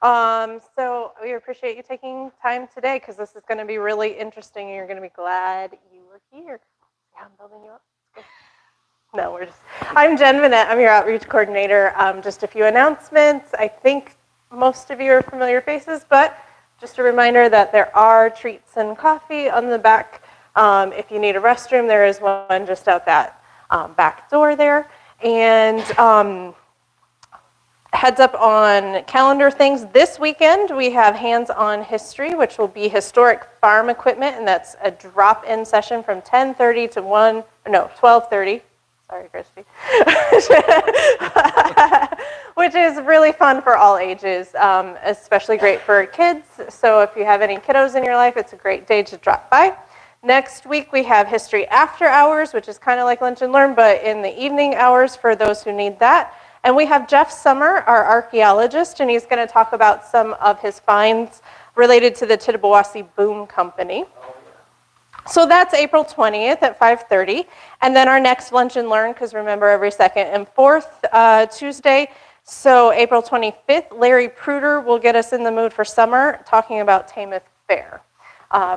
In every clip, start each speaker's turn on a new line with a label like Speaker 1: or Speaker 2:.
Speaker 1: So we appreciate you taking time today because this is going to be really interesting and you're going to be glad you were here. Yeah, I'm building you up. No, I'm Jen Vanette. I'm your outreach coordinator. Just a few announcements. I think most of you are familiar faces, but just a reminder that there are treats and coffee on the back. If you need a restroom, there is one just out that back door there. And heads up on calendar things. This weekend, we have hands-on history, which will be historic farm equipment, and that's a drop-in session from 10:30 to 12:30. Sorry, Christy. Which is really fun for all ages, especially great for kids. So if you have any kiddos in your life, it's a great day to drop by. Next week, we have History After Hours, which is kind of like Lunch and Learn, but in the evening hours for those who need that. And we have Jeff Summer, our archaeologist, and he's going to talk about some of his finds related to the Tittabawassee Boom Company. So that's April 20th at 5:30. And then our next Lunch and Learn, because remember every second and fourth Tuesday. So April 25th, Larry Pruder will get us in the mood for summer, talking about Tamath Fair.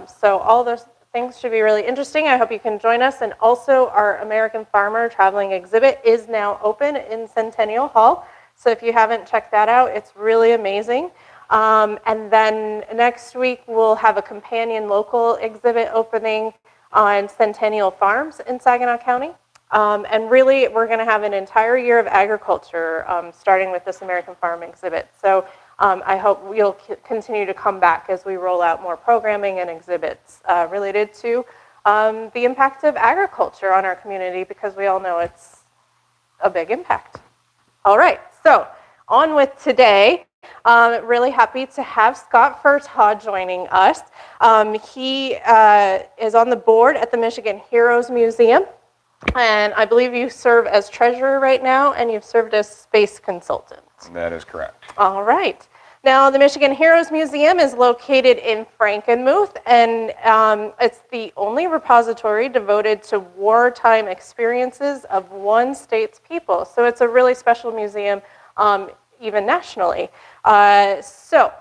Speaker 1: So all those things should be really interesting. I hope you can join us. And also our American Farmer Traveling Exhibit is now open in Centennial Hall. So if you haven't checked that out, it's really amazing. And then next week, we'll have a companion local exhibit opening on Centennial Farms in Saginaw County. And really, we're going to have an entire year of agriculture, starting with this American Farm exhibit. So I hope you'll continue to come back as we roll out more programming and exhibits related to the impact of agriculture on our community, because we all know it's a big impact. All right, so on with today. Really happy to have Scott Furtaw joining us. He is on the board at the Michigan Heroes Museum, and I believe you serve as treasurer right now, and you've served as space consultant.
Speaker 2: That is correct.
Speaker 1: All right. Now, the Michigan Heroes Museum is located in Frankenmuth, and it's the only repository devoted to wartime experiences of one state's people. So it's a really special museum, even nationally. So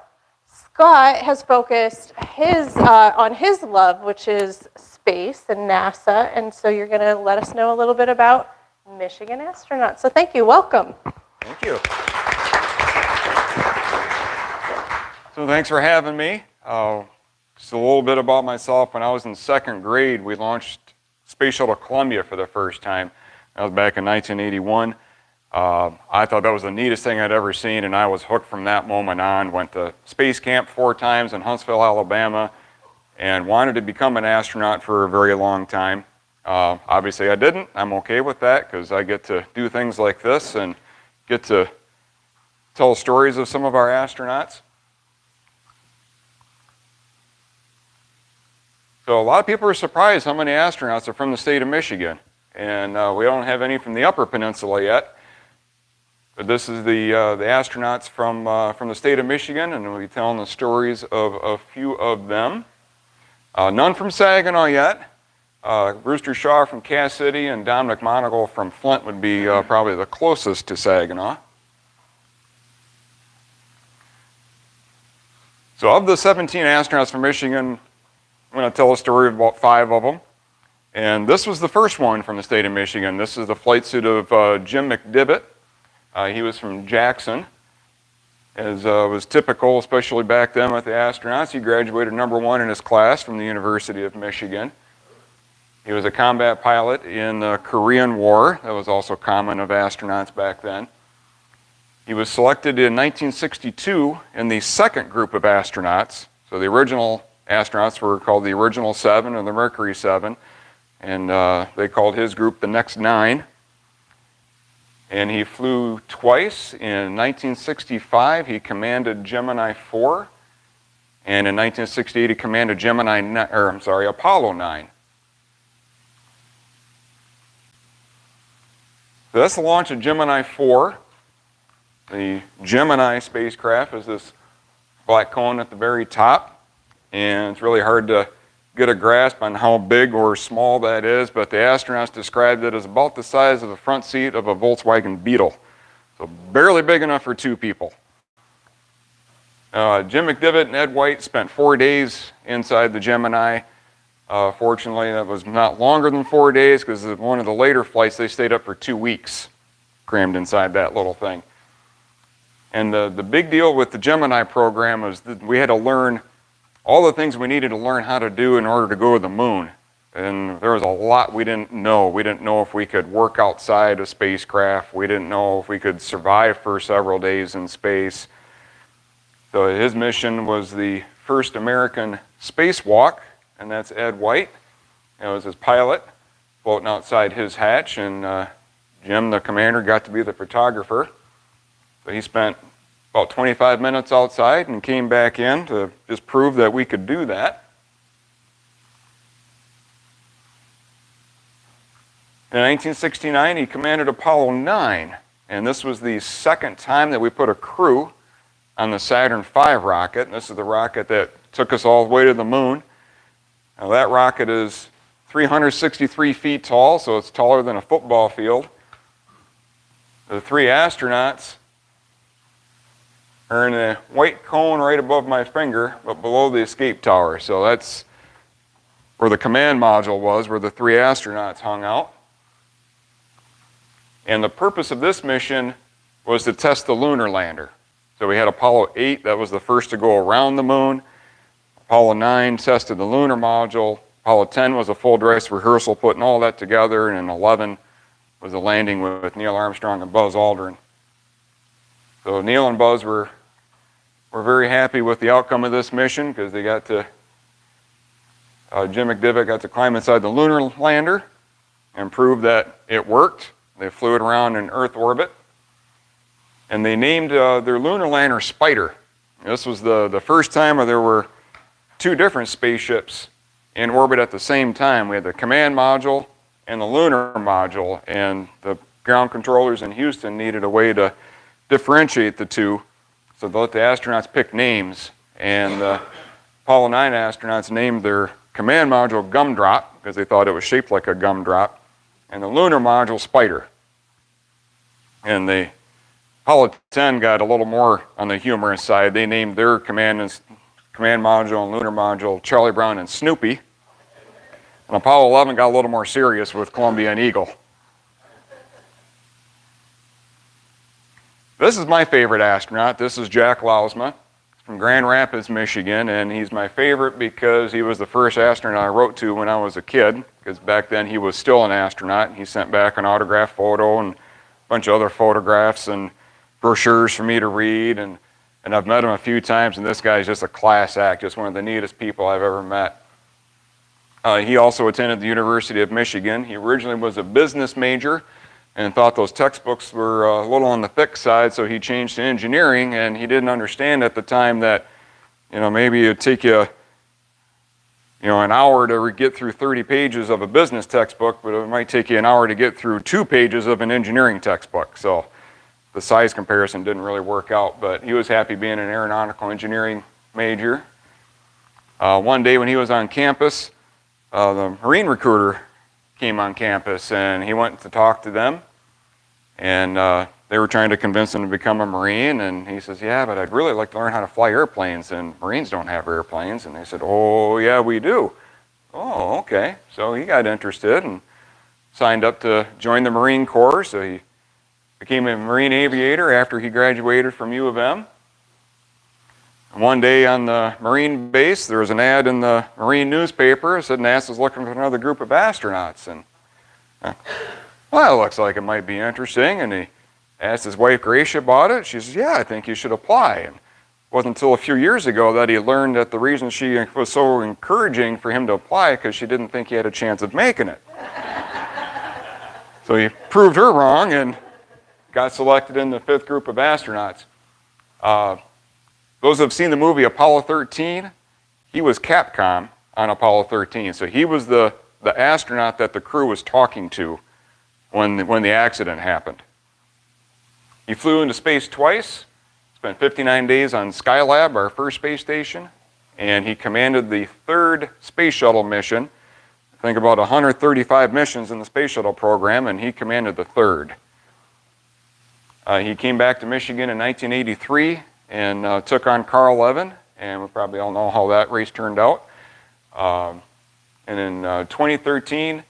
Speaker 1: Scott has focused on his love, which is space and NASA, and so you're going to let us know a little bit about Michigan astronauts. So thank you. Welcome.
Speaker 2: Thank you. So thanks for having me. Just a little bit about myself. When I was in second grade, we launched Space Shuttle Columbia for the first time. That was back in 1981. I thought that was the neatest thing I'd ever seen, and I was hooked from that moment on. Went to space camp 4 times in Huntsville, Alabama, and wanted to become an astronaut for a very long time. Obviously I didn't. I'm okay with that because I get to do things like this and get to tell stories of some of our astronauts. So a lot of people are surprised how many astronauts are from the state of Michigan, and we don't have any from the Upper Peninsula yet. But this is the astronauts from the state of Michigan, and we'll be telling the stories of a few of them. None from Saginaw yet. Brewster Shaw from Cass City and Dominic Monagle from Flint would be probably the closest to Saginaw. So of the 17 astronauts from Michigan, I'm going to tell a story of about 5 of them. And this was the first one from the state of Michigan. This is the flight suit of Jim McDivitt. He was from Jackson. As was typical, especially back then with the astronauts, he graduated #1 in his class from the University of Michigan. He was a combat pilot in the Korean War. That was also common of astronauts back then. He was selected in 1962 in the second group of astronauts. So the original astronauts were called the Original 7 or the Mercury 7, and they called his group the Next 9. And he flew twice. In 1965, he commanded Gemini 4, and in 1968, he commanded Apollo 9. So that's the launch of Gemini 4. The Gemini spacecraft is this black cone at the very top, and it's really hard to get a grasp on how big or small that is, but the astronauts described it as about the size of the front seat of a Volkswagen Beetle. So barely big enough for 2 people. Jim McDivitt and Ed White spent 4 days inside the Gemini. Fortunately, that was not longer than 4 days because one of the later flights, they stayed up for 2 weeks, crammed inside that little thing. And the big deal with the Gemini program was that we had to learn all the things we needed to learn how to do in order to go to the moon. And there was a lot we didn't know. We didn't know if we could work outside a spacecraft. We didn't know if we could survive for several days in space. So his mission was the first American spacewalk, and that's Ed White. It was his pilot floating outside his hatch, and Jim, the commander, got to be the photographer. So he spent about 25 minutes outside and came back in to just prove that we could do that. In 1969, he commanded Apollo 9, and this was the second time that we put a crew on the Saturn V rocket. And this is the rocket that took us all the way to the moon. Now that rocket is 363 feet tall, so it's taller than a football field. The 3 astronauts are in a white cone right above my finger, but below the escape tower. So that's where the command module was, where the 3 astronauts hung out. And the purpose of this mission was to test the lunar lander. So we had Apollo 8, that was the first to go around the moon. Apollo 9 tested the lunar module. Apollo 10 was a full dress rehearsal, putting all that together, and 11 was a landing with Neil Armstrong and Buzz Aldrin. So Neil and Buzz were very happy with the outcome of this mission because they got to, Jim McDivitt got to climb inside the lunar lander and prove that it worked. They flew it around in Earth orbit. And they named their lunar lander Spider. This was the first time where there were 2 different spaceships in orbit at the same time. We had the command module and the lunar module, and the ground controllers in Houston needed a way to differentiate the two, so they let the astronauts pick names. And the Apollo 9 astronauts named their command module Gumdrop because they thought it was shaped like a gumdrop, and the lunar module Spider. And the Apollo 10 got a little more on the humorous side. They named their command module and lunar module Charlie Brown and Snoopy. And Apollo 11 got a little more serious with Columbia and Eagle. This is my favorite astronaut. This is Jack Lousma from Grand Rapids, Michigan, and he's my favorite because he was the first astronaut I wrote to when I was a kid, because back then he was still an astronaut. He sent back an autographed photo and a bunch of other photographs and brochures for me to read, and I've met him a few times, and this guy's just a class act, just one of the neatest people I've ever met. He also attended the University of Michigan. He originally was a business major and thought those textbooks were a little on the thick side, so he changed to engineering, and he didn't understand at the time that, maybe it'd take you, an hour to get through 30 pages of a business textbook, but it might take you an hour to get through 2 pages of an engineering textbook. So the size comparison didn't really work out, but he was happy being an aeronautical engineering major. One day when he was on campus, the Marine recruiter came on campus, and he went to talk to them, and they were trying to convince him to become a Marine, and he says, yeah, but I'd really like to learn how to fly airplanes, and Marines don't have airplanes. And they said, oh, yeah, we do. Oh, okay. So he got interested and signed up to join the Marine Corps, so he became a Marine aviator after he graduated from U of M. And one day on the Marine base, there was an ad in the Marine newspaper that said NASA's looking for another group of astronauts. And, well, it looks like it might be interesting. And he asked his wife, Gracia, about it. She says, yeah, I think you should apply. And it wasn't until a few years ago that he learned that the reason she was so encouraging for him to apply because she didn't think he had a chance of making it. So he proved her wrong and got selected in the 5th group of astronauts. Those who have seen the movie Apollo 13, he was Capcom on Apollo 13. So he was the astronaut that the crew was talking to when the accident happened. He flew into space twice, spent 59 days on Skylab, our first space station, and he commanded the 3rd space shuttle mission. I think about 135 missions in the space shuttle program, and he commanded the 3rd. He came back to Michigan in 1983 and took on Carl Levin, and we probably all know how that race turned out. And in 2013, him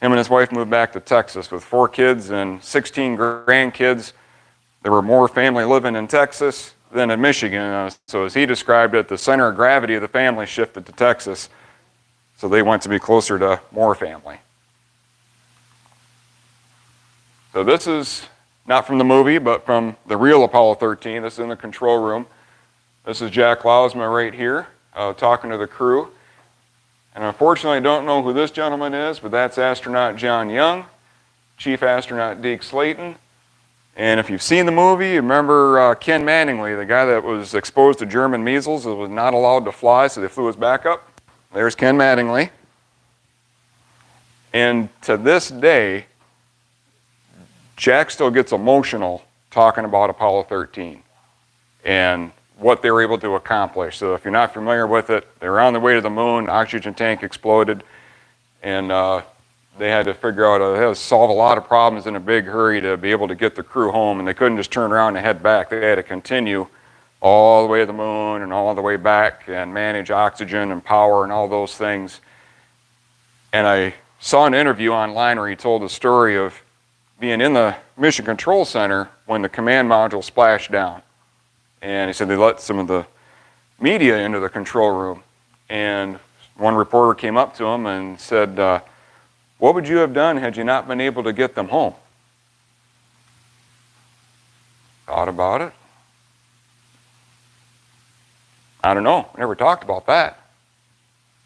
Speaker 2: and his wife moved back to Texas with 4 kids and 16 grandkids. There were more family living in Texas than in Michigan. So as he described it, the center of gravity of the family shifted to Texas. So they went to be closer to more family. So this is not from the movie, but from the real Apollo 13. This is in the control room. This is Jack Lausma right here, talking to the crew. And unfortunately, I don't know who this gentleman is, but that's astronaut John Young, Chief Astronaut Deke Slayton. And if you've seen the movie, you remember Ken Mattingly, the guy that was exposed to German measles and was not allowed to fly, so they flew his back up. There's Ken Mattingly. And to this day, Jack still gets emotional talking about Apollo 13 and what they were able to accomplish. So if you're not familiar with it, they were on the way to the moon, oxygen tank exploded, and they had to figure out, they had to solve a lot of problems in a big hurry to be able to get the crew home, and they couldn't just turn around and head back. They had to continue all the way to the moon and all the way back and manage oxygen and power and all those things. And I saw an interview online where he told the story of being in the Mission Control Center when the command module splashed down. And he said they let some of the media into the control room. And one reporter came up to him and said, what would you have done had you not been able to get them home? Thought about it. I don't know, never talked about that.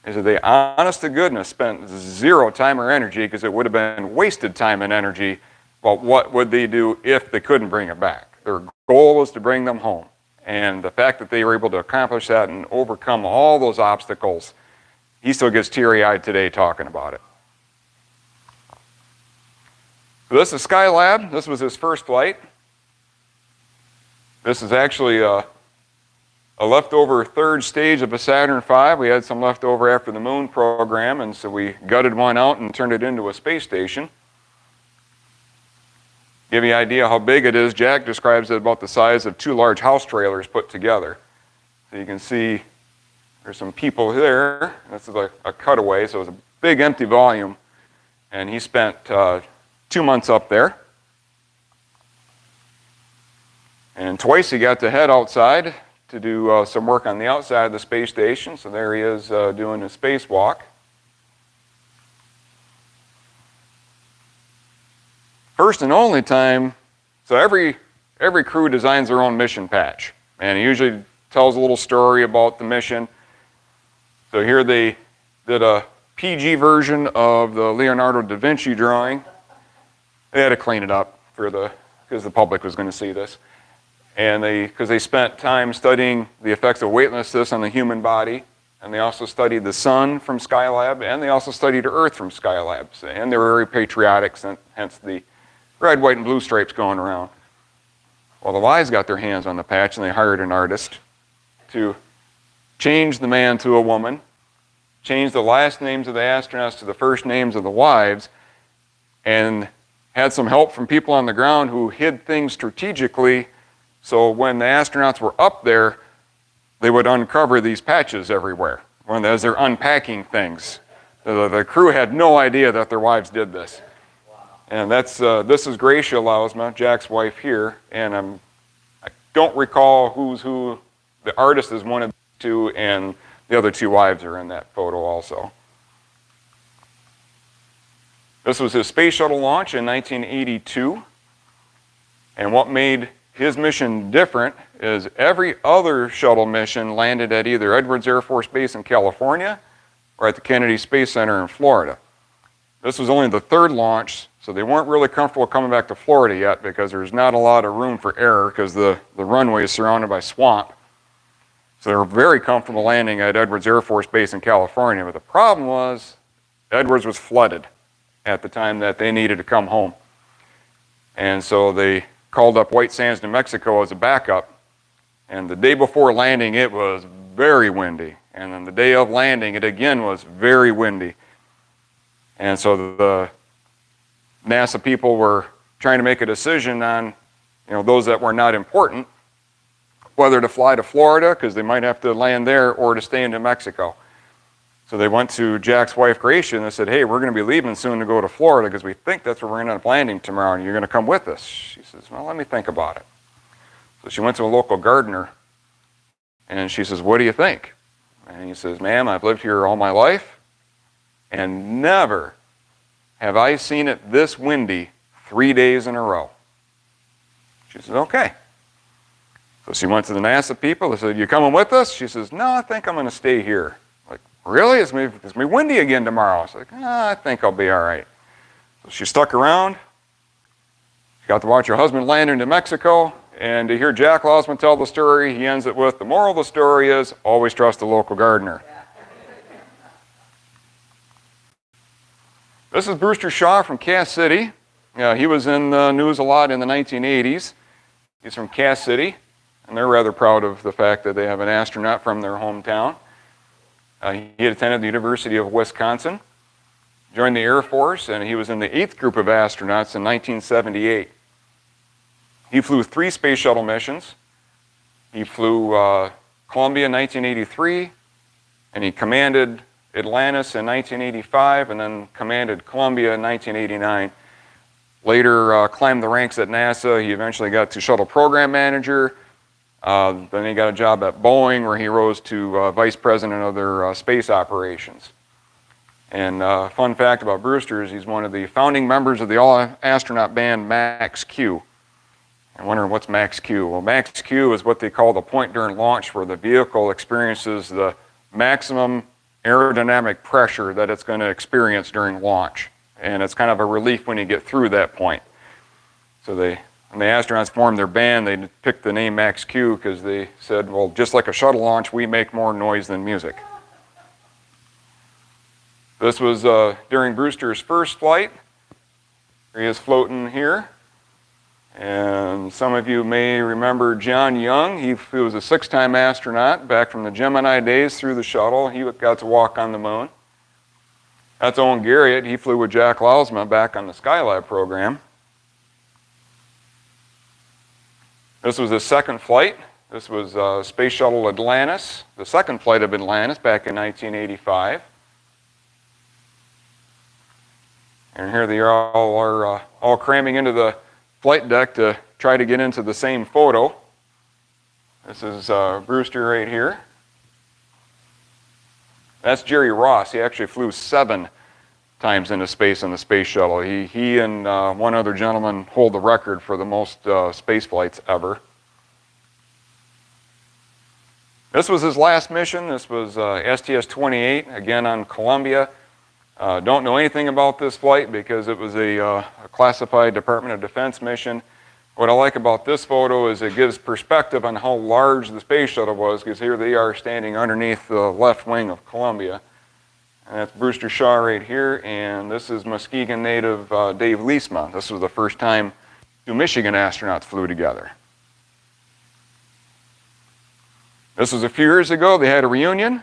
Speaker 2: He said they, honest to goodness, spent 0 time or energy, because it would have been wasted time and energy, but what would they do if they couldn't bring it back? Their goal was to bring them home. And the fact that they were able to accomplish that and overcome all those obstacles, he still gets teary-eyed today talking about it. So this is Skylab. This was his first flight. This is actually a leftover 3rd stage of a Saturn V. We had some left over after the moon program, and so we gutted one out and turned it into a space station. Give you an idea how big it is, Jack describes it about the size of 2 large house trailers put together. So you can see there's some people there. This is a cutaway, so it was a big empty volume. And he spent 2 months up there. And twice he got to head outside to do some work on the outside of the space station. So there he is doing a spacewalk. First and only time, so every crew designs their own mission patch. And it usually tells a little story about the mission. So here they did a PG version of the Leonardo da Vinci drawing. They had to clean it up because the public was going to see this. And because they spent time studying the effects of weightlessness on the human body, and they also studied the sun from Skylab, and they also studied Earth from Skylab. And they were very patriotic, hence the red, white, and blue stripes going around. Well, the Y's got their hands on the patch, and they hired an artist to change the man to a woman, change the last names of the astronauts to the first names of the wives, and had some help from people on the ground who hid things strategically, so when the astronauts were up there, they would uncover these patches everywhere as they're unpacking things. The crew had no idea that their wives did this. And this is Gracia Lausma, Jack's wife here, and I don't recall who's who. The artist is one of the 2, and the other 2 wives are in that photo also. This was his space shuttle launch in 1982, and what made his mission different is every other shuttle mission landed at either Edwards Air Force Base in California or at the Kennedy Space Center in Florida. This was only the 3rd launch, so they weren't really comfortable coming back to Florida yet because there's not a lot of room for error because the runway is surrounded by swamp. So they were very comfortable landing at Edwards Air Force Base in California, but the problem was Edwards was flooded at the time that they needed to come home. And so they called up White Sands, New Mexico as a backup, and the day before landing it was very windy, and then the day of landing it again was very windy. And so the NASA people were trying to make a decision on those that were not important, whether to fly to Florida, because they might have to land there, or to stay in New Mexico. So they went to Jack's wife, Gracia, and they said, hey, we're going to be leaving soon to go to Florida because we think that's where we're going to end up landing tomorrow, and you're going to come with us. She says, well, let me think about it. So she went to a local gardener, and she says, what do you think? And he says, ma'am, I've lived here all my life, and never have I seen it this windy 3 days in a row. She says, okay. So she went to the NASA people. They said, you coming with us? She says, no, I think I'm going to stay here. Like, really? It's going to be windy again tomorrow. It's like, I think I'll be all right. So she stuck around. She got to watch her husband land in New Mexico. And to hear Jack Lausman tell the story, he ends it with, the moral of the story is, always trust the local gardener. This is Brewster Shaw from Cass City. He was in the news a lot in the 1980s. He's from Cass City, and they're rather proud of the fact that they have an astronaut from their hometown. He had attended the University of Wisconsin, joined the Air Force, and he was in the 8th group of astronauts in 1978. He flew 3 space shuttle missions. He flew Columbia in 1983, and he commanded Atlantis in 1985, and then commanded Columbia in 1989. Later climbed the ranks at NASA. He eventually got to shuttle program manager. Then he got a job at Boeing, where he rose to vice president of their space operations. And fun fact about Brewster is he's one of the founding members of the all-astronaut band Max Q. I'm wondering, what's Max Q? Well, Max Q is what they call the point during launch where the vehicle experiences the maximum aerodynamic pressure that it's going to experience during launch. And it's kind of a relief when you get through that point. So when the astronauts formed their band, they picked the name Max Q because they said, well, just like a shuttle launch, we make more noise than music. This was during Brewster's first flight. He is floating here. And some of you may remember John Young. He was a 6-time astronaut back from the Gemini days through the shuttle. He got to walk on the moon. That's Owen Garriott. He flew with Jack Lausman back on the Skylab program. This was his second flight. This was Space Shuttle Atlantis, the second flight of Atlantis back in 1985. And here they all are all cramming into the flight deck to try to get into the same photo. This is Brewster right here. That's Jerry Ross. He actually flew 7 times into space on the space shuttle. He and one other gentleman hold the record for the most space flights ever. This was his last mission. This was STS-28, again on Columbia. Don't know anything about this flight because it was a classified Department of Defense mission. What I like about this photo is it gives perspective on how large the space shuttle was, because here they are standing underneath the left wing of Columbia. And that's Brewster Shaw right here, and this is Muskegon native Dave Leesma. This was the first time 2 Michigan astronauts flew together. This was a few years ago. They had a reunion.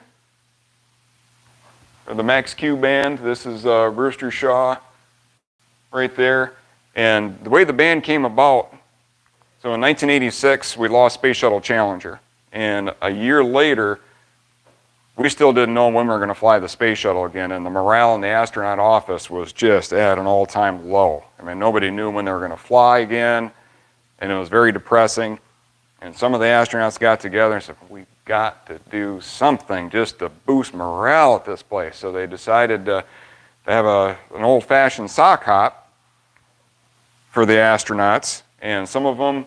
Speaker 2: The Max Q band. This is Brewster Shaw right there. And the way the band came about, so in 1986, we lost Space Shuttle Challenger. And a year later, we still didn't know when we were going to fly the space shuttle again. And the morale in the astronaut office was just at an all-time low. I mean, nobody knew when they were going to fly again. And it was very depressing. And some of the astronauts got together and said, we've got to do something just to boost morale at this place. So they decided to have an old-fashioned sock hop for the astronauts. And some of them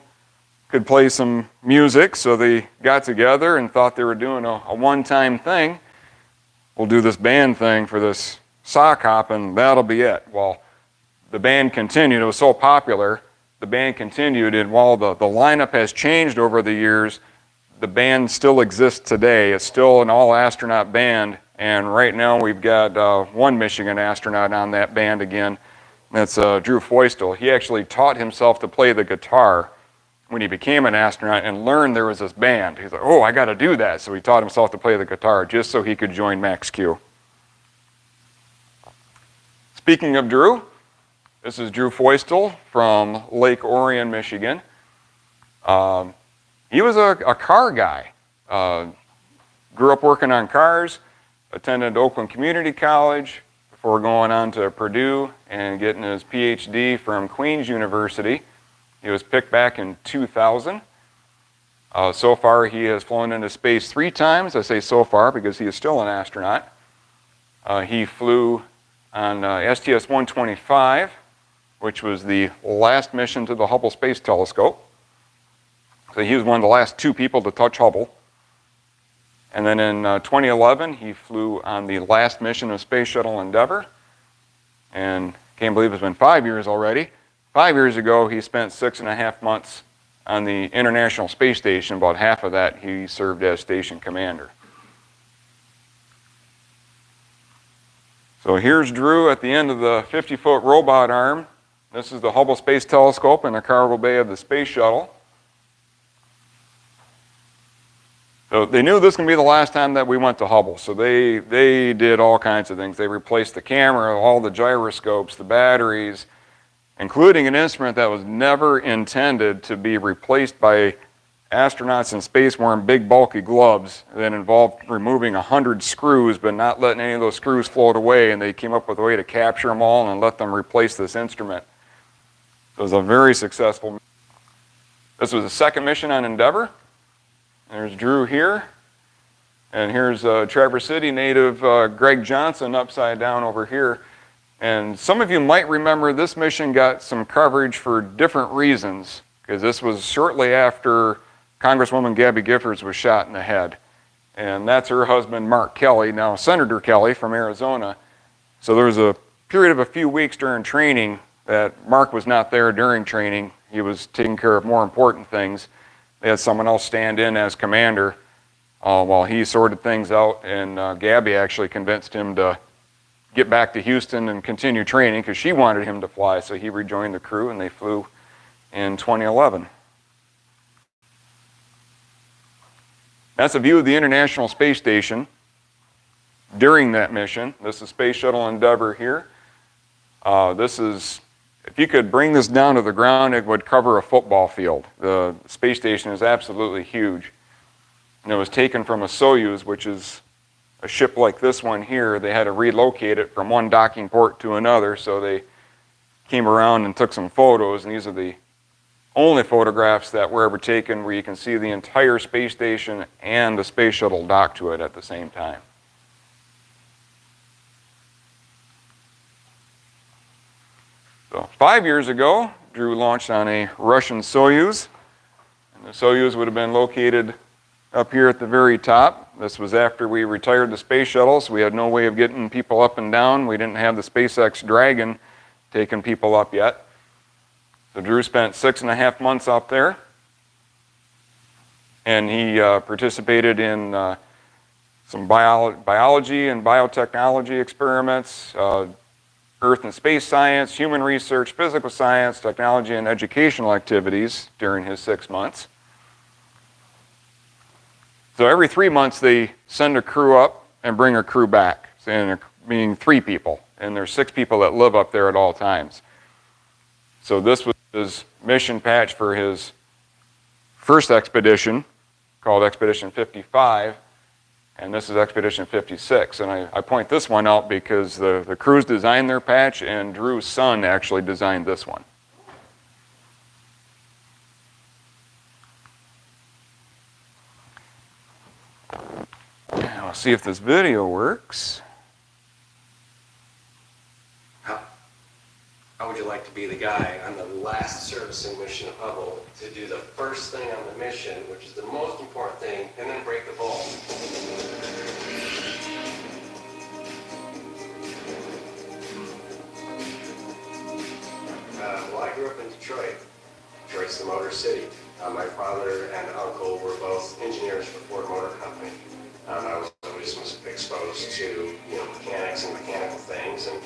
Speaker 2: could play some music, so they got together and thought they were doing a one-time thing. We'll do this band thing for this sock hop, and that'll be it. Well, the band continued. It was so popular, the band continued, and while the lineup has changed over the years, the band still exists today. It's still an all-astronaut band, and right now we've got 1 Michigan astronaut on that band again. That's Drew Feustel. He actually taught himself to play the guitar when he became an astronaut and learned there was this band. He's like, oh, I got to do that. So he taught himself to play the guitar just so he could join Max Q. Speaking of Drew, this is Drew Feustel from Lake Orion, Michigan. He was a car guy. Grew up working on cars, attended Oakland Community College before going on to Purdue and getting his PhD from Queen's University. He was picked back in 2000. So far, he has flown into space 3 times. I say so far because he is still an astronaut. He flew on STS-125, which was the last mission to the Hubble Space Telescope. So he was one of the last 2 people to touch Hubble. And then in 2011, he flew on the last mission of Space Shuttle Endeavour. And can't believe it's been 5 years already. 5 years ago, he spent 6.5 months on the International Space Station. About half of that, he served as station commander. So here's Drew at the end of the 50-foot robot arm. This is the Hubble Space Telescope in the cargo bay of the Space Shuttle. So they knew this was going to be the last time that we went to Hubble, so they did all kinds of things. They replaced the camera, all the gyroscopes, the batteries, including an instrument that was never intended to be replaced by astronauts in space wearing big, bulky gloves that involved removing 100 screws but not letting any of those screws float away, and they came up with a way to capture them all and let them replace this instrument. It was a very successful mission. This was the second mission on Endeavour. There's Drew here, and here's Traverse City native Greg Johnson upside down over here. And some of you might remember this mission got some coverage for different reasons, because this was shortly after Congresswoman Gabby Giffords was shot in the head. And that's her husband, Mark Kelly, now Senator Kelly from Arizona. So there was a period of a few weeks during training that Mark was not there during training. He was taking care of more important things. They had someone else stand in as commander while he sorted things out, and Gabby actually convinced him to get back to Houston and continue training because she wanted him to fly, so he rejoined the crew and they flew in 2011. That's a view of the International Space Station during that mission. This is Space Shuttle Endeavour here. This is, if you could bring this down to the ground, it would cover a football field. The space station is absolutely huge. And it was taken from a Soyuz, which is a ship like this one here. They had to relocate it from one docking port to another, so they came around and took some photos, and these are the only photographs that were ever taken where you can see the entire space station and the space shuttle docked to it at the same time. So 5 years ago, Drew launched on a Russian Soyuz, and the Soyuz would have been located up here at the very top. This was after we retired the space shuttle, so we had no way of getting people up and down. We didn't have the SpaceX Dragon taking people up yet. So Drew spent 6.5 months up there, and he participated in some biology and biotechnology experiments, Earth and space science, human research, physical science, technology, and educational activities during his 6 months. So every 3 months they send a crew up and bring a crew back, meaning 3 people, and there's 6 people that live up there at all times. So this was his mission patch for his first expedition, called Expedition 55, and this is Expedition 56. And I point this one out because the crews designed their patch, and Drew's son actually designed this one. Now, let's see if this video works.
Speaker 3: How would you like to be the guy on the last servicing mission of Hubble to do the first thing on the mission, which is the most important thing, and then break the ball? Well, I grew up in Detroit. Detroit's the Motor City. My father and uncle were both engineers for Ford Motor Company. I was always exposed to mechanics and mechanical things, and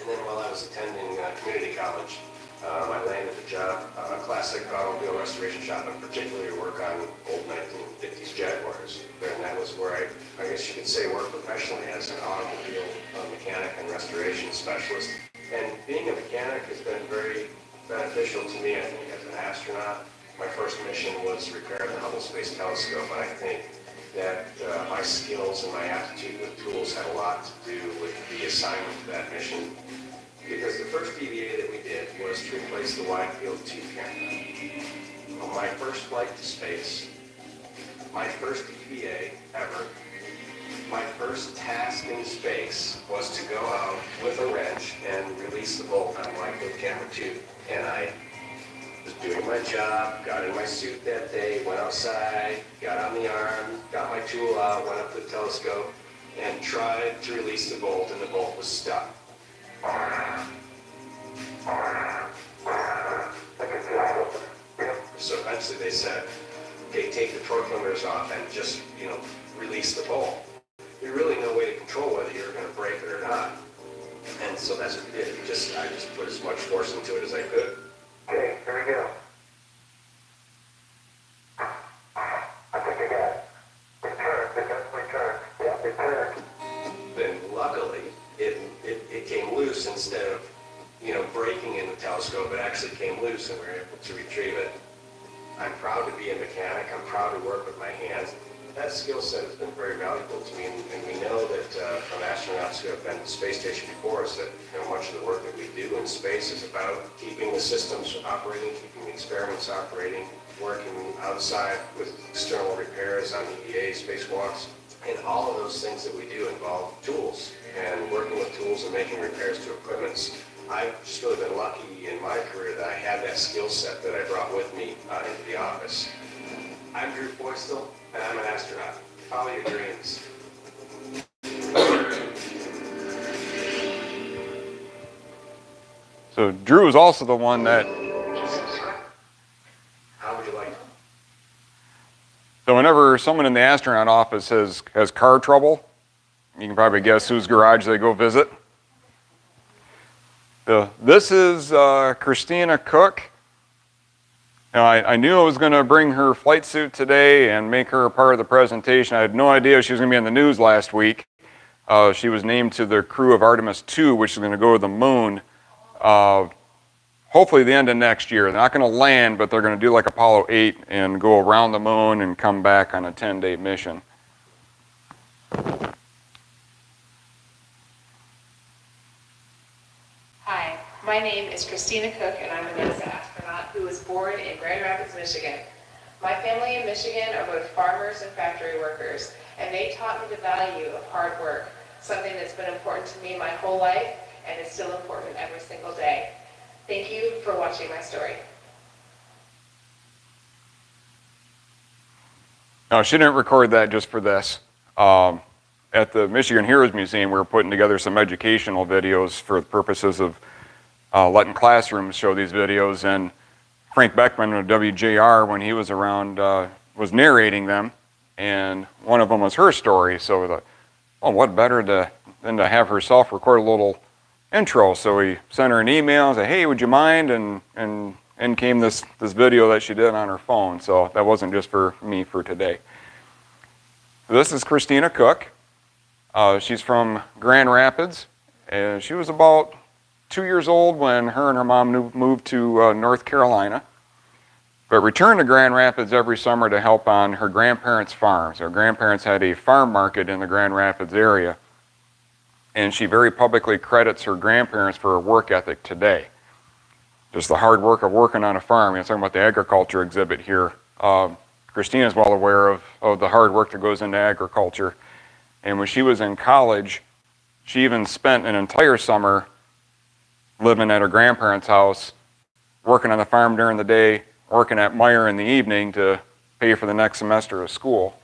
Speaker 3: then while I was attending community college, I landed a job, a classic automobile restoration shop, and particularly work on old 1950s Jaguars. And that was where I guess you could say, worked professionally as an automobile mechanic and restoration specialist. And being a mechanic has been very beneficial to me, I think, as an astronaut My first mission was repair the Hubble Space Telescope, and I think that my skills and my aptitude with tools had a lot to do with the assignment to that mission. Because the first DVA that we did was to replace the wide field tooth camera. On my first flight to space, my first DVA ever, my first task in space was to go out with a wrench and release the bolt on wide field camera 2. And I was doing my job, got in my suit that day, went outside, got on the arm, got my tool out, went up to the telescope, and tried to release the bolt, and the bolt was stuck. So eventually they said, okay, take the torque limiters off and just, release the bolt. There's really no way to control whether you're going to break it or not. And so that's what we did. I just put as much force into it as I could. Okay, here we go. I think I got it. It turned. It definitely turned. Yeah, it turned. Then luckily, it came loose instead of, breaking in the telescope. It actually came loose and we were able to retrieve it. I'm proud to be a mechanic. I'm proud to work with my hands. That skill set has been very valuable to me, and we know that from astronauts who have been to the space station before us that much of the work that we do in space is about keeping the systems operating, keeping the experiments operating, working outside with external repairs on EVA spacewalks. And all of those things that we do involve tools and working with tools and making repairs to equipments. I've just really been lucky in my career that I had that skill set that I brought with me into the office. I'm Drew Foystel, and I'm an astronaut. Follow your dreams.
Speaker 2: So Drew is also the one that...
Speaker 3: How would you like?
Speaker 2: So whenever someone in the astronaut office has car trouble, you can probably guess whose garage they go visit. This is Christina Cook. Now, I knew I was going to bring her flight suit today and make her a part of the presentation. I had no idea she was going to be in the news last week. She was named to the crew of Artemis 2, which is going to go to the moon hopefully the end of next year. They're not going to land, but they're going to do like Apollo 8 and go around the moon and come back on a 10-day mission.
Speaker 4: Hi, my name is Christina Cook, and I'm a NASA astronaut who was born in Grand Rapids, Michigan. My family in Michigan are both farmers and factory workers, and they taught me the value of hard work, something that's been important to me my whole life and is still important every single day. Thank you for watching my story.
Speaker 2: No, she didn't record that just for this. At the Michigan Heroes Museum, we were putting together some educational videos for the purposes of letting classrooms show these videos, and Frank Beckman of WJR, when he was around, was narrating them, and one of them was her story. So we thought, well, what better than to have herself record a little intro? So we sent her an email and said, hey, would you mind? And came this video that she did on her phone. So that wasn't just for me for today. This is Christina Cook. She's from Grand Rapids, and she was about 2 years old when her and her mom moved to North Carolina, but returned to Grand Rapids every summer to help on her grandparents' farms. Her grandparents had a farm market in the Grand Rapids area, and she very publicly credits her grandparents for her work ethic today. Just the hard work of working on a farm. Talking about the agriculture exhibit here. Christina is well aware of the hard work that goes into agriculture. And when she was in college, she even spent an entire summer living at her grandparents' house, working on the farm during the day, working at Meyer in the evening to pay for the next semester of school.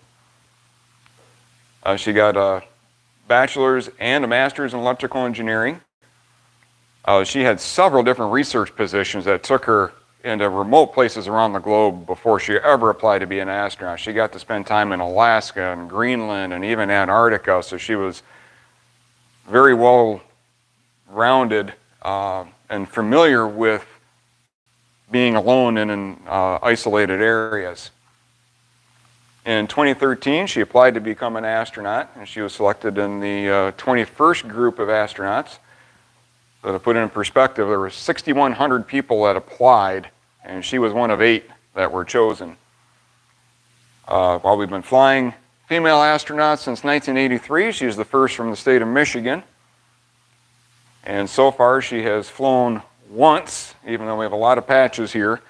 Speaker 2: She got a bachelor's and a master's in electrical engineering. She had several different research positions that took her into remote places around the globe before she ever applied to be an astronaut. She got to spend time in Alaska and Greenland and even Antarctica, so she was very well rounded and familiar with being alone in isolated areas. In 2013, she applied to become an astronaut, and she was selected in the 21st group of astronauts. So to put it in perspective, there were 6,100 people that applied, and she was one of 8 that were chosen. While we've been flying female astronauts since 1983, she's the first from the state of Michigan. And so far she has flown once, even though we have a lot of patches here.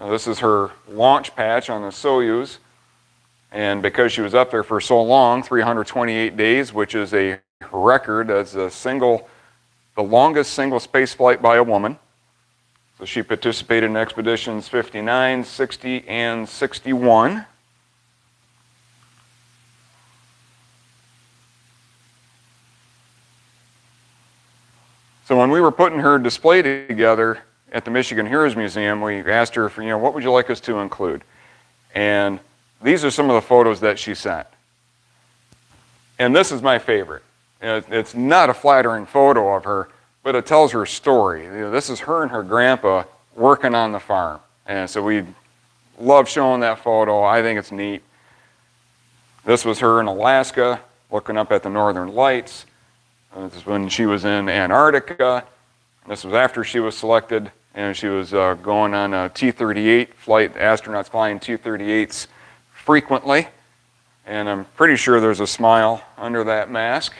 Speaker 2: This is her launch patch on the Soyuz. And because she was up there for so long, 328 days, which is a record as the longest single space flight by a woman. So she participated in expeditions 59, 60, and 61. So when we were putting her display together at the Michigan Heroes Museum, we asked her, what would you like us to include? And these are some of the photos that she sent. And this is my favorite. It's not a flattering photo of her, but it tells her story. This is her and her grandpa working on the farm. And so we love showing that photo. I think it's neat. This was her in Alaska, looking up at the northern lights. This is when she was in Antarctica. This was after she was selected, and she was going on a T-38 flight. Astronauts flying T-38s frequently. And I'm pretty sure there's a smile under that mask.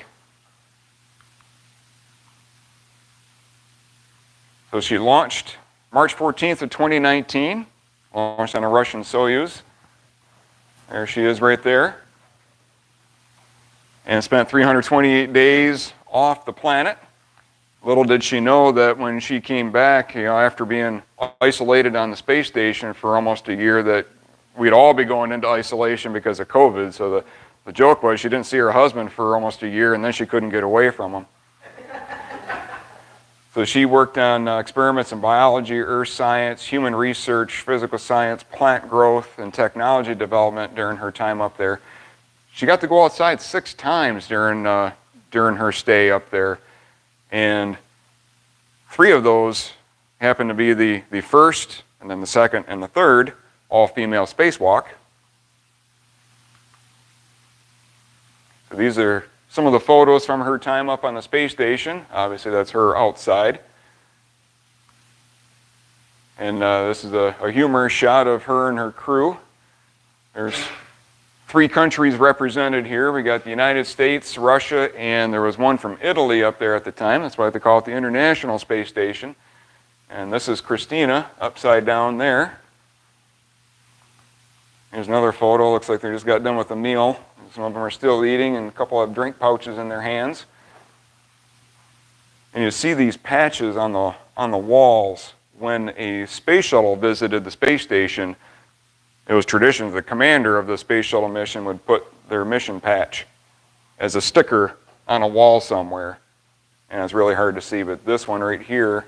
Speaker 2: So she launched March 14th of 2019, launched on a Russian Soyuz. There she is right there. And spent 328 days off the planet. Little did she know that when she came back, after being isolated on the space station for almost a year, that we'd all be going into isolation because of COVID. So the joke was she didn't see her husband for almost a year, and then she couldn't get away from him. So she worked on experiments in biology, earth science, human research, physical science, plant growth, and technology development during her time up there. She got to go outside 6 times during her stay up there, and 3 of those happened to be the first, and then the second and the third all-female spacewalk. So these are some of the photos from her time up on the space station. Obviously that's her outside. And this is a humorous shot of her and her crew. There's 3 countries represented here. We got the United States, Russia, and there was one from Italy up there at the time. That's why they call it the International Space Station. And this is Christina upside down there. Here's another photo. Looks like they just got done with a meal. Some of them are still eating, and a couple have drink pouches in their hands. And you see these patches on the walls. When a space shuttle visited the space station, it was tradition the commander of the space shuttle mission would put their mission patch as a sticker on a wall somewhere. And it's really hard to see, but this one right here,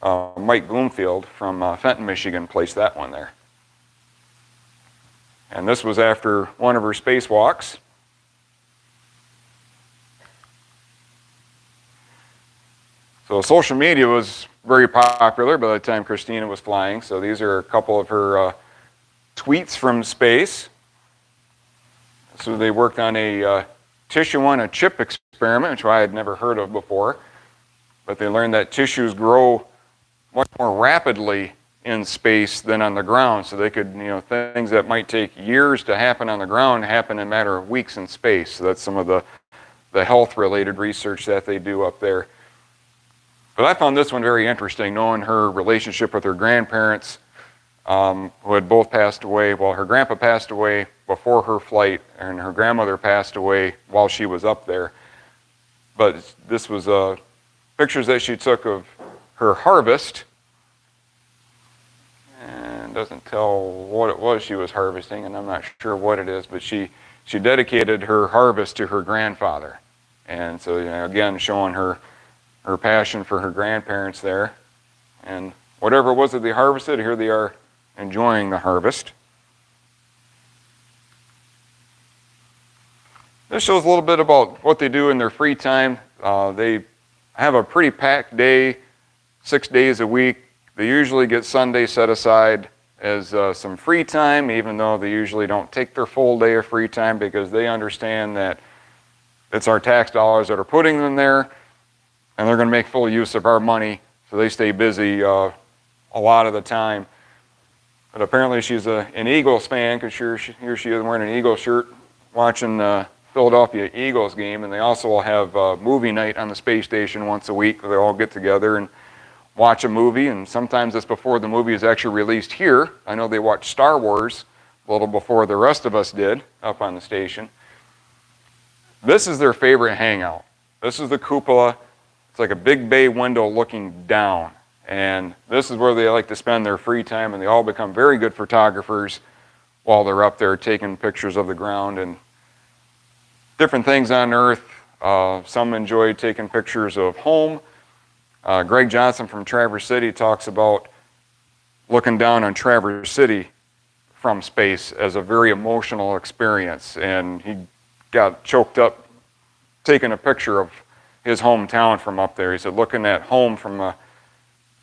Speaker 2: Mike Bloomfield from Fenton, Michigan, placed that one there. And this was after one of her spacewalks. So social media was very popular by the time Christina was flying. So these are a couple of her tweets from space. So they worked on a tissue on a chip experiment, which I had never heard of before. But they learned that tissues grow much more rapidly in space than on the ground. So they could, things that might take years to happen on the ground happen in a matter of weeks in space. So that's some of the health-related research that they do up there. But I found this one very interesting, knowing her relationship with her grandparents, who had both passed away. Well, her grandpa passed away before her flight, and her grandmother passed away while she was up there. But this was pictures that she took of her harvest. And doesn't tell what it was she was harvesting, and I'm not sure what it is, but she dedicated her harvest to her grandfather. And so, again, showing her passion for her grandparents there. And whatever it was that they harvested, here they are enjoying the harvest. This shows a little bit about what they do in their free time. They have a pretty packed day, 6 days a week. They usually get Sunday set aside as some free time, even though they usually don't take their full day of free time because they understand that it's our tax dollars that are putting them there, and they're going to make full use of our money, so they stay busy a lot of the time. But apparently she's an Eagles fan, because here she is wearing an Eagles shirt watching Philadelphia Eagles game. And they also will have movie night on the space station once a week, where they all get together and watch a movie. And sometimes it's before the movie is actually released here. I know they watch Star Wars a little before the rest of us did up on the station. This is their favorite hangout. This is the cupola. It's like a big bay window looking down. And this is where they like to spend their free time, and they all become very good photographers while they're up there taking pictures of the ground and different things on Earth. Some enjoy taking pictures of home. Greg Johnson from Traverse City talks about looking down on Traverse City from space as a very emotional experience, and he got choked up taking a picture of his hometown from up there. He said looking at home from a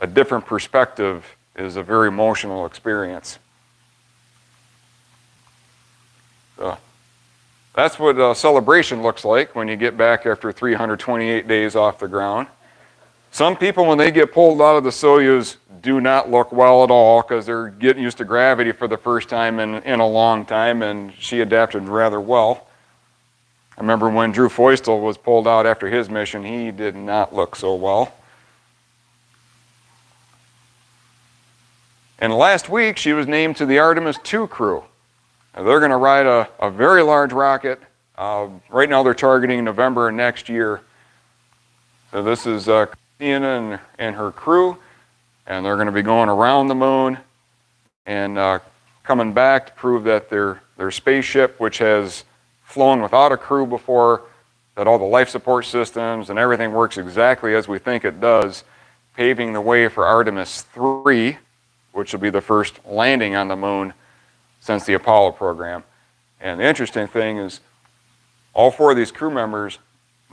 Speaker 2: different perspective is a very emotional experience. So that's what a celebration looks like when you get back after 328 days off the ground. Some people, when they get pulled out of the Soyuz, do not look well at all, because they're getting used to gravity for the first time in a long time, and she adapted rather well. I remember when Drew Feustel was pulled out after his mission, he did not look so well. And last week, she was named to the Artemis II crew. Now, they're going to ride a very large rocket. Right now, they're targeting November next year. So this is Christina and her crew, and they're going to be going around the moon and coming back to prove that their spaceship, which has flown without a crew before, that all the life support systems and everything works exactly as we think it does, paving the way for Artemis III, which will be the first landing on the moon since the Apollo program. And the interesting thing is, all four of these crew members,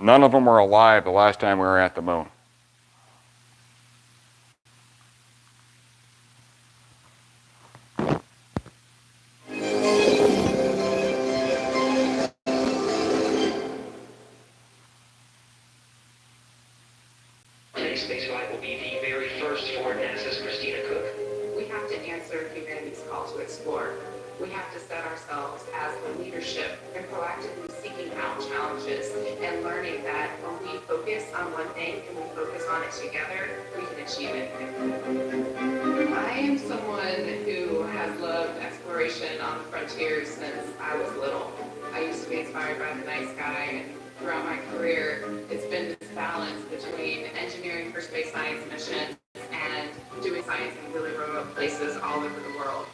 Speaker 2: none of them were alive the last time we were at the moon.
Speaker 5: Today's spaceflight will be the very first for NASA's Christina Cook.
Speaker 4: We have to answer humanity's call to explore. We have to set ourselves as the leadership and proactively seeking out challenges and learning that when we focus on one thing and we focus on it together, we can achieve anything. I am someone who has loved exploration on the frontiers since I was little. I used to be inspired by the night sky, and throughout my career, it's been this balance between engineering for space science missions and doing science in really remote places all over the world.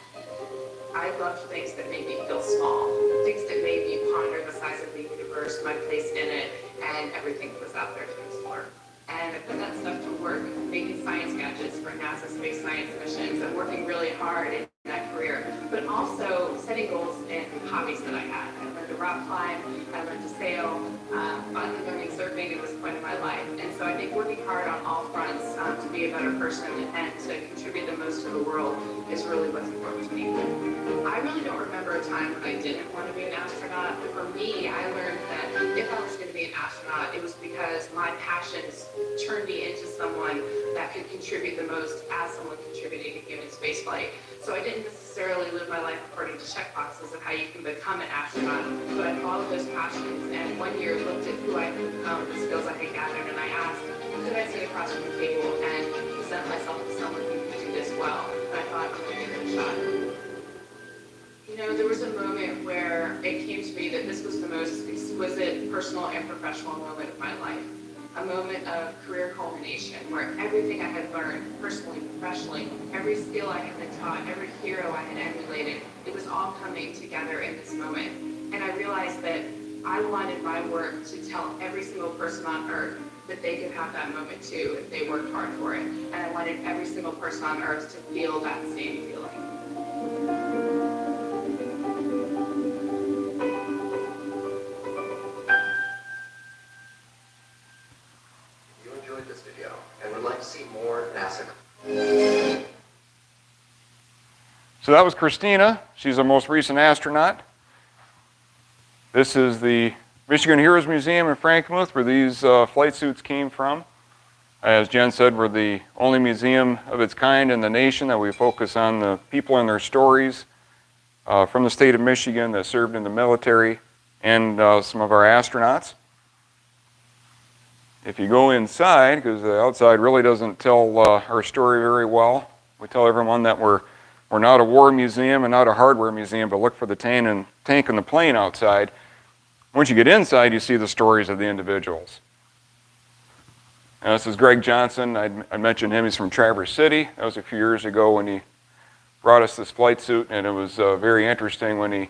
Speaker 4: I loved things that made me feel small, things that made me ponder the size of the universe, my place in it, and everything that was out there to explore. And I put that stuff to work, making science gadgets for NASA space science missions and working really hard in that career, but also setting goals in hobbies that I had. I learned to rock climb, I learned to sail, finally learning surfing at this point in my life. And so I think working hard on all fronts to be a better person and to contribute the most to the world is really what's important to me. I really don't remember a time when I didn't want to be an astronaut. For me, I learned that if I was going to be an astronaut, it was because my passions turned me into someone that could contribute the most as someone contributing to human spaceflight. So I didn't necessarily live my life according to checkboxes of how you can become an astronaut, but I followed those passions, and one year looked at who I could become, the skills I had gathered, and I asked, could I sit across from the table and present myself as someone who could do this well? And I thought, I'm going to give it a shot. You know, there was a moment where it came to me that this was the most exquisite personal and professional moment of my life. A moment of career culmination where everything I had learned, personally, professionally, every skill I had been taught, every hero I had emulated, it was all coming together in this moment. And I realized that I wanted my work to tell every single person on Earth that they could have that moment too if they worked hard for it. And I wanted every single person on Earth to feel that same feeling.
Speaker 5: This video and would like to see more NASA.
Speaker 2: So that was Christina. She's the most recent astronaut. This is the Michigan Heroes Museum in Frankenmuth, where these flight suits came from. As Jen said, we're the only museum of its kind in the nation that we focus on the people and their stories from the state of Michigan that served in the military and some of our astronauts. If you go inside, because the outside really doesn't tell our story very well, we tell everyone that we're not a war museum and not a hardware museum, but look for the tank and the plane outside. Once you get inside, you see the stories of the individuals. Now, this is Greg Johnson. I mentioned him. He's from Traverse City. That was a few years ago when he brought us this flight suit, and it was very interesting when he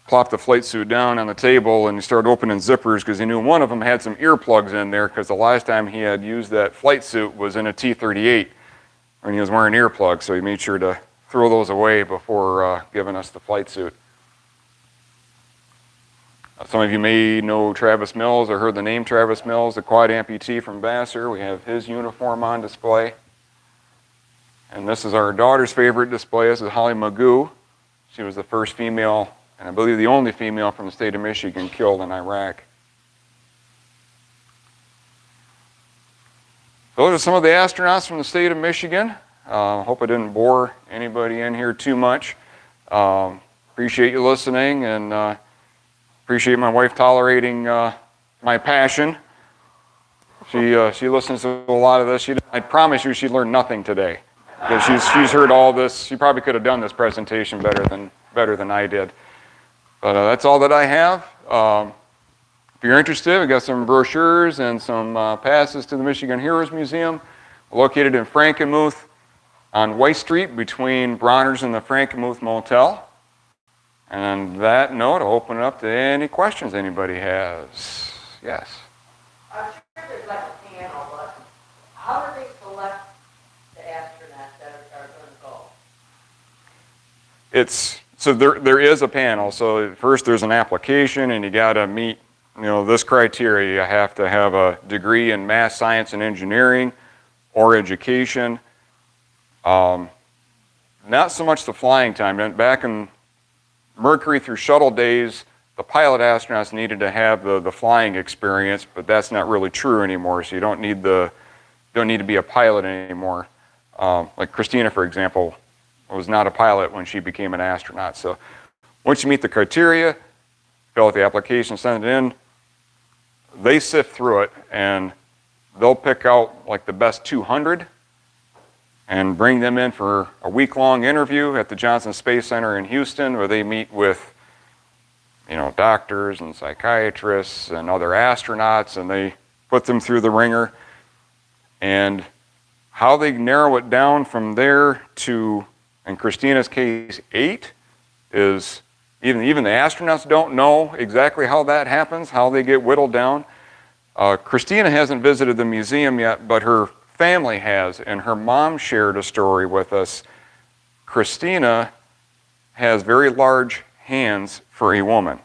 Speaker 2: plopped the flight suit down on the table and he started opening zippers because he knew one of them had some earplugs in there because the last time he had used that flight suit was in a T-38 when he was wearing earplugs, so he made sure to throw those away before giving us the flight suit. Some of you may know Travis Mills or heard the name Travis Mills, the quad amputee from Vassar. We have his uniform on display. And this is our daughter's favorite display. This is Holly Magoo. She was the first female, and I believe the only female from the state of Michigan killed in Iraq. Those are some of the astronauts from the state of Michigan. Hope I didn't bore anybody in here too much. Appreciate you listening, and appreciate my wife tolerating my passion. She listens to a lot of this. I promise you she learned nothing today. Because she's heard all this. She probably could have done this presentation better than I did. But that's all that I have. If you're interested, we've got some brochures and some passes to the Michigan Heroes Museum, located in Frankenmuth on White Street between Bronner's and the Frankenmuth Motel. And on that note, I'll open it up to any questions anybody has. Yes?
Speaker 6: I'm sure there's like a panel, but how do they select the astronauts that are going to go?
Speaker 2: So there is a panel. So first there's an application, and you got to meet this criteria. You have to have a degree in math, science, and engineering or education. Not so much the flying time. Back in Mercury through shuttle days, the pilot astronauts needed to have the flying experience, but that's not really true anymore. So you don't need to be a pilot anymore. Like Christina, for example, was not a pilot when she became an astronaut. So once you meet the criteria, fill out the application, send it in, they sift through it, and they'll pick out like the best 200 and bring them in for a week-long interview at the Johnson Space Center in Houston, where they meet with doctors and psychiatrists and other astronauts, and they put them through the ringer. And how they narrow it down from there to, in Christina's case, 8, is even the astronauts don't know exactly how that happens, how they get whittled down. Christina hasn't visited the museum yet, but her family has, and her mom shared a story with us. Christina has very large hands for a woman,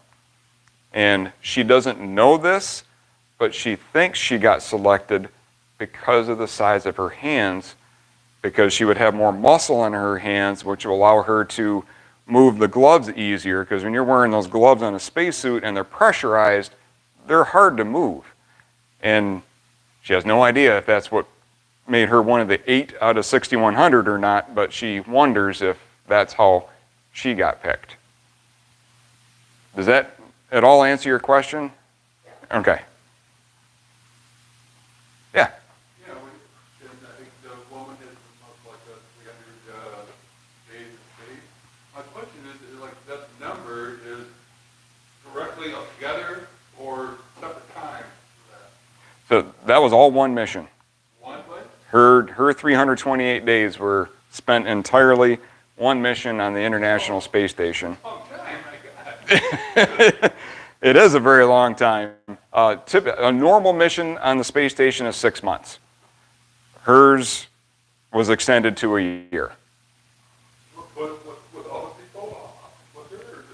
Speaker 2: and she doesn't know this, but she thinks she got selected because of the size of her hands, because she would have more muscle in her hands, which will allow her to move the gloves easier, because when you're wearing those gloves on a spacesuit and they're pressurized, they're hard to move. And she has no idea if that's what made her one of the 8 out of 6,100 or not, but she wonders if that's how she got picked. Does that at all answer your question? Yeah. Okay. Yeah.
Speaker 7: Yeah, I think the woman is like 300 days of space. My question is like that number is directly up together or separate times for that?
Speaker 2: So that was all one mission.
Speaker 7: One place?
Speaker 2: Her 328 days were spent entirely one mission on the International Space Station.
Speaker 7: Oh, time, my God.
Speaker 2: It is a very long time. A normal mission on the space station is 6 months. Hers was extended to a year.
Speaker 7: With all the people? Was there, or just...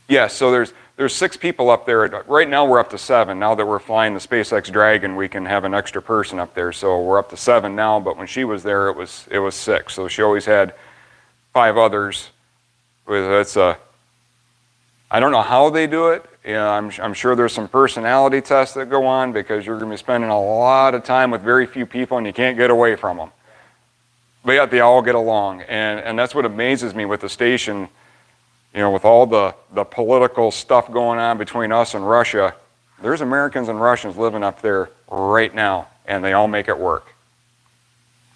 Speaker 2: Yes, so there's 6 people up there. Right now we're up to 7. Now that we're flying the SpaceX Dragon, we can have an extra person up there. So we're up to 7 now, but when she was there, it was 6. So she always had 5 others. I don't know how they do it. Yeah, I'm sure there's some personality tests that go on because you're going to be spending a lot of time with very few people and you can't get away from them. But yet they all get along. And that's what amazes me with the station, you know, with all the political stuff going on between us and Russia. There's Americans and Russians living up there right now, and they all make it work.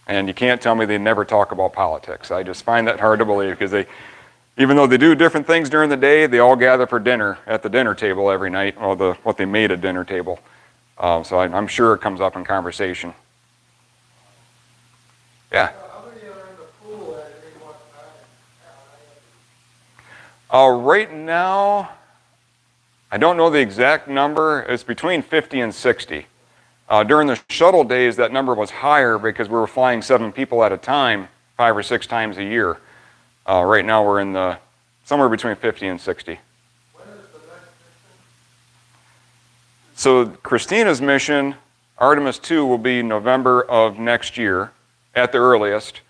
Speaker 2: And you can't tell me they never talk about politics. I just find that hard to believe because they, even though they do different things during the day, they all gather for dinner at the dinner table every night, or what they made at dinner table. So I'm sure it comes up in conversation. Yeah.
Speaker 8: How many are in the pool at any one time?
Speaker 2: Right now, I don't know the exact number. It's between 50 and 60. During the shuttle days, that number was higher because we were flying 7 people at a time, 5 or 6 times a year. Right now, we're in somewhere between 50 and 60.
Speaker 8: When is the next mission?
Speaker 2: So Christina's mission, Artemis 2, will be November of next year at the earliest.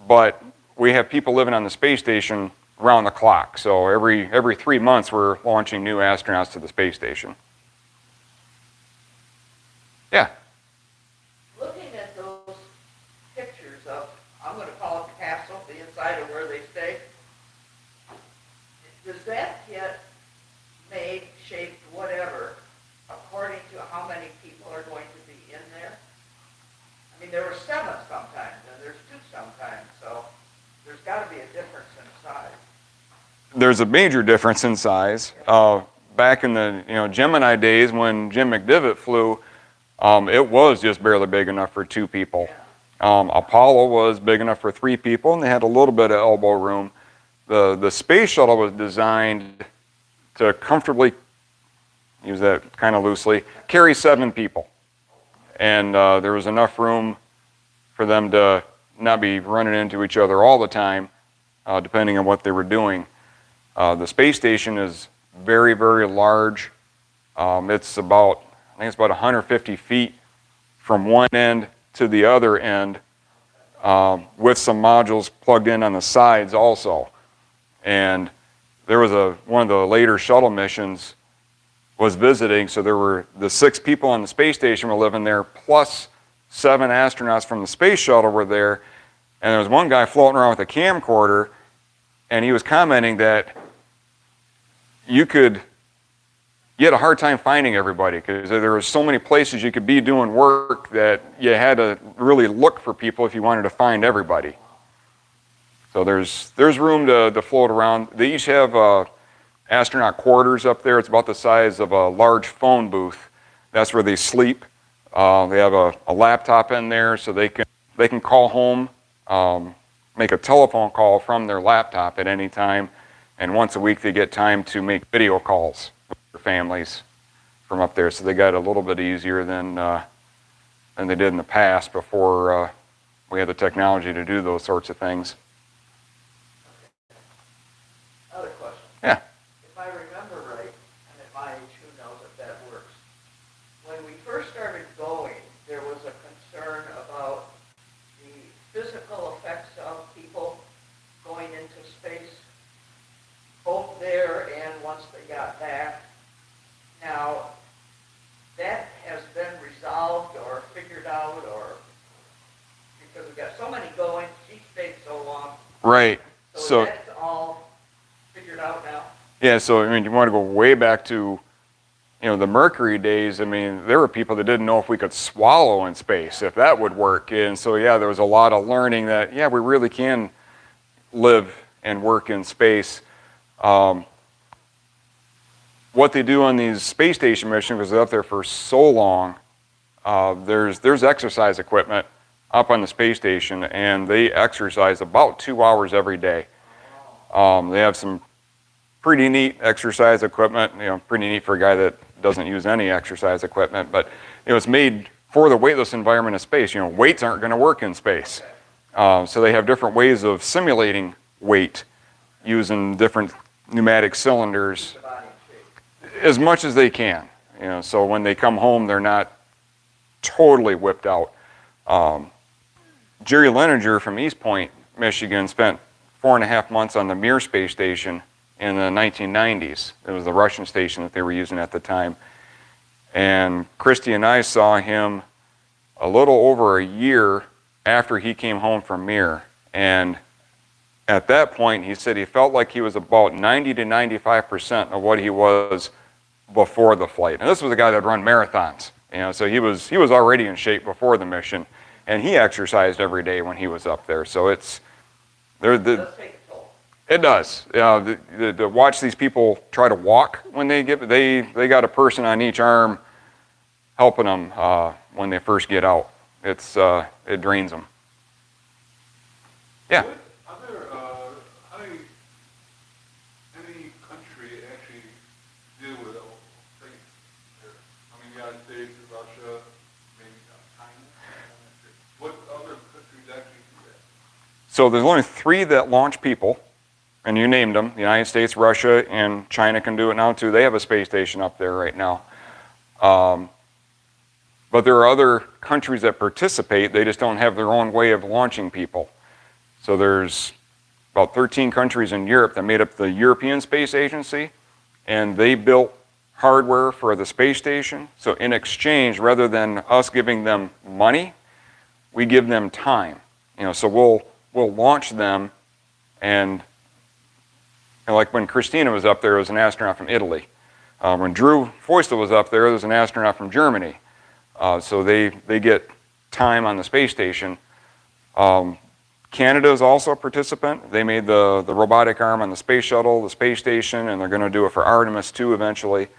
Speaker 2: But we have people living on the space station around the clock. So every 3 months, we're launching new astronauts to the space station. Yeah.
Speaker 6: Looking at those pictures of, I'm going to call it the capsule, the inside of where they stay, does that get made, shaped, whatever, according to how many people are going to be in there? I mean, there were 7 sometimes, and there's 2 sometimes, so there's got to be a difference in size.
Speaker 2: There's a major difference in size. Back in the Gemini days when Jim McDivitt flew, it was just barely big enough for 2 people. Apollo was big enough for 3 people, and they had a little bit of elbow room. The space shuttle was designed to comfortably, use that kind of loosely, carry 7 people. And there was enough room for them to not be running into each other all the time, depending on what they were doing. The space station is very, very large. It's about, I think it's about 150 feet from one end to the other end, with some modules plugged in on the sides also. And there was one of the later shuttle missions was visiting, so there were the 6 people on the space station were living there, plus 7 astronauts from the space shuttle were there. And there was one guy floating around with a camcorder, and he was commenting that you had a hard time finding everybody because there were so many places you could be doing work that you had to really look for people if you wanted to find everybody. So there's room to float around. They each have astronaut quarters up there. It's about the size of a large phone booth. That's where they sleep. They have a laptop in there so they can call home, make a telephone call from their laptop at any time. And once a week they get time to make video calls with their families from up there. So they got it a little bit easier than they did in the past before we had the technology to do those sorts of things.
Speaker 6: Another question.
Speaker 2: Yeah.
Speaker 6: If I remember right, and at my age, who knows if that works, when we first started going, there was a concern about the physical effects of people going into space, both there and once they got back. Now, that has been resolved or figured out, or because we've got so many going, she stayed so long.
Speaker 2: Right.
Speaker 6: So that's all figured out now?
Speaker 2: Yeah, so I mean, you want to go way back to, the Mercury days. I mean, there were people that didn't know if we could swallow in space, if that would work. And so, yeah, there was a lot of learning that, yeah, we really can live and work in space. What they do on these space station missions, because they're up there for so long, there's exercise equipment up on the space station, and they exercise about 2 hours every day. They have some pretty neat exercise equipment, pretty neat for a guy that doesn't use any exercise equipment, but it's made for the weightless environment of space. Weights aren't going to work in space. So they have different ways of simulating weight using different pneumatic cylinders as much as they can. So when they come home, they're not totally whipped out. Jerry Leninger from East Point, Michigan, spent 4.5 months on the Mir space station in the 1990s. It was the Russian station that they were using at the time. And Christy and I saw him a little over a year after he came home from Mir. And at that point, he said he felt like he was about 90 to 95% of what he was before the flight. And this was a guy that run marathons, so he was already in shape before the mission, and he exercised every day when he was up there. So it
Speaker 6: Does take a toll.
Speaker 2: does. To watch these people try to walk when they got a person on each arm helping them when they first get out. It drains them. Yeah.
Speaker 7: How do any country actually deal with all things there? I mean, United States, Russia, maybe China. What other countries actually do that?
Speaker 2: So there's only 3 that launch people, and you named them. The United States, Russia, and China can do it now too. They have a space station up there right now. But there are other countries that participate. They just don't have their own way of launching people. So there's about 13 countries in Europe that made up the European Space Agency, and they built hardware for the space station. So in exchange, rather than us giving them money, we give them time. So we'll launch them, and like when Christina was up there, it was an astronaut from Italy. When Drew Foystel was up there, it was an astronaut from Germany. So they get time on the space station. Canada is also a participant. They made the robotic arm on the space shuttle, the space station, and they're going to do it for Artemis 2 eventually.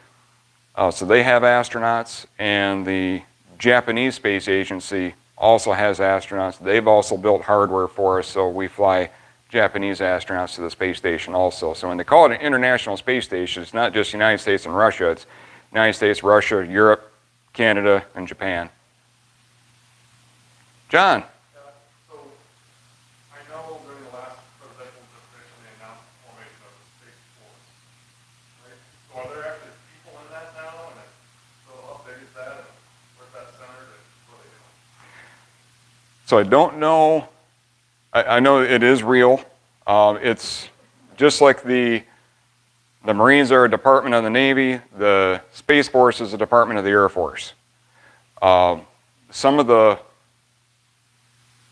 Speaker 2: So they have astronauts, and the Japanese Space Agency also has astronauts. They've also built hardware for us, so we fly Japanese astronauts to the space station also. So when they call it an international space station, it's not just United States and Russia. It's United States, Russia, Europe, Canada, and Japan. John?
Speaker 8: So, I know during the last presidential administration, they announced the formation of the Space Force, right? So are there actually people in that now, and so how big is that, and where's that centered, and what are they doing?
Speaker 2: So I don't know. I know it is real. It's just like the Marines are a department of the Navy, the Space Force is a department of the Air Force. Some of the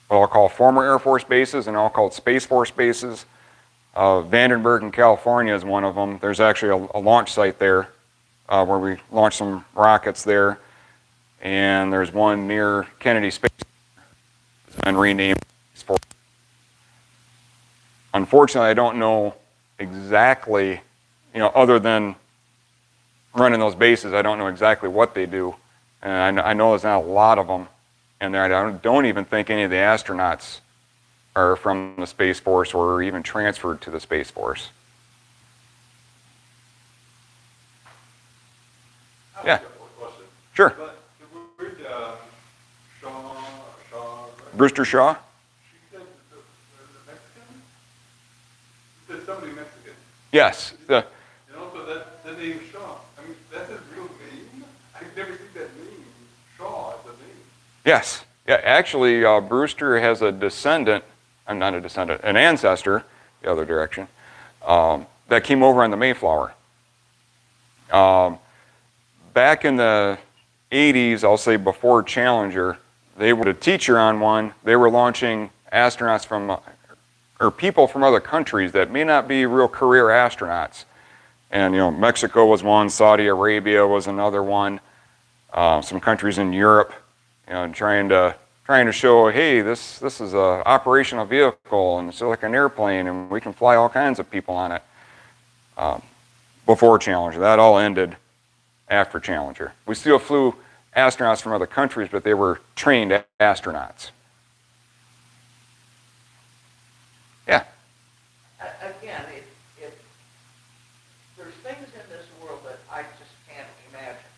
Speaker 2: what I'll call former Air Force bases and I'll call it Space Force bases. Vandenberg in California is one of them. There's actually a launch site there where we launched some rockets there. And there's one near Kennedy Space Center. It's been renamed Space Force. Unfortunately, I don't know exactly, other than running those bases, I don't know exactly what they do. And I know there's not a lot of them. And I don't even think any of the astronauts are from the Space Force or even transferred to the Space Force.
Speaker 7: I
Speaker 2: Yeah.
Speaker 7: have a question.
Speaker 2: Sure.
Speaker 7: But the word Shaw,
Speaker 2: Brewster Shaw?
Speaker 7: she said the Mexican? She said somebody Mexican.
Speaker 2: Yes.
Speaker 7: And also that name Shaw. I mean, that's his real name? I've never seen that name, Shaw, as a name.
Speaker 2: Yes. Yeah, actually, Brewster has a descendant, I'm not a descendant, an ancestor, the other direction, that came over on the Mayflower. Back in the 80s, I'll say before Challenger, they were a teacher on one. They were launching astronauts from, or people from other countries that may not be real career astronauts. And, Mexico was one, Saudi Arabia was another one, some countries in Europe, trying to show, hey, this is a operational vehicle, and it's like an airplane, and we can fly all kinds of people on it. Before Challenger, that all ended after Challenger. We still flew astronauts from other countries, but they were trained astronauts. Yeah.
Speaker 6: Again, there's things in this world that I just can't imagine.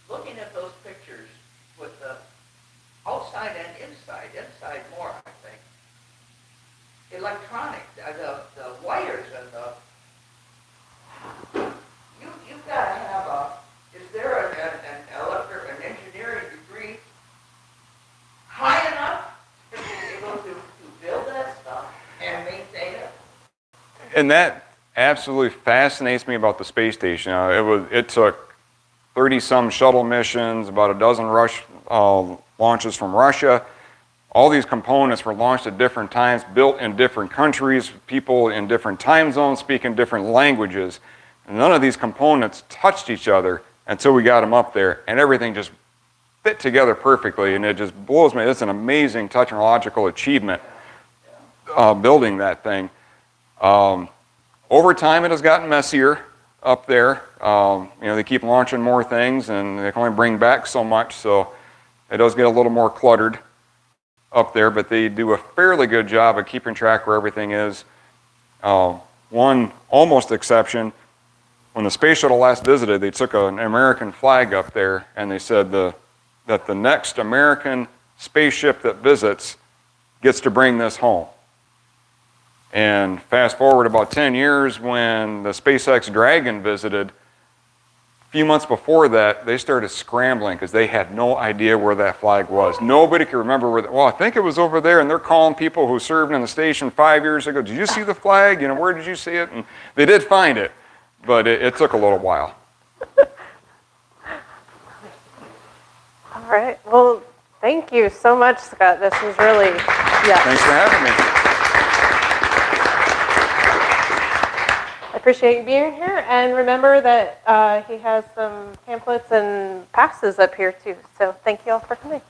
Speaker 6: Looking at those pictures with the outside and inside more, I think. Electronic, the wires and you've got to have is there an engineering degree high enough to be able to build that stuff and maintain it?
Speaker 2: And absolutely fascinates me about the space station. It took 30-some shuttle missions, about a dozen launches from Russia. All these components were launched at different times, built in different countries, people in different time zones speaking different languages. And none of these components touched each other until we got them up there, and everything just fit together perfectly, and it just blows me. It's an amazing technological achievement building that thing. Over time, it has gotten messier up there. They keep launching more things, and they can only bring back so much, so it does get a little more cluttered up there, but they do a fairly good job of keeping track where everything is. One almost exception, when the space shuttle last visited, they took an American flag up there, and they said that the next American spaceship that visits gets to bring this home. And fast forward about 10 years, when the SpaceX Dragon visited, a few months before that, they started scrambling because they had no idea where that flag was. Nobody could remember well, I think it was over there, and they're calling people who served in the station 5 years ago. Did you see the flag? Where did you see it? And they did find it, but it took a little while.
Speaker 1: All right. Well, thank you so much, Scott. This was really,
Speaker 2: Thanks for having me.
Speaker 1: I appreciate you being here. And remember that he has some pamphlets and passes up here, too. So thank you all for coming.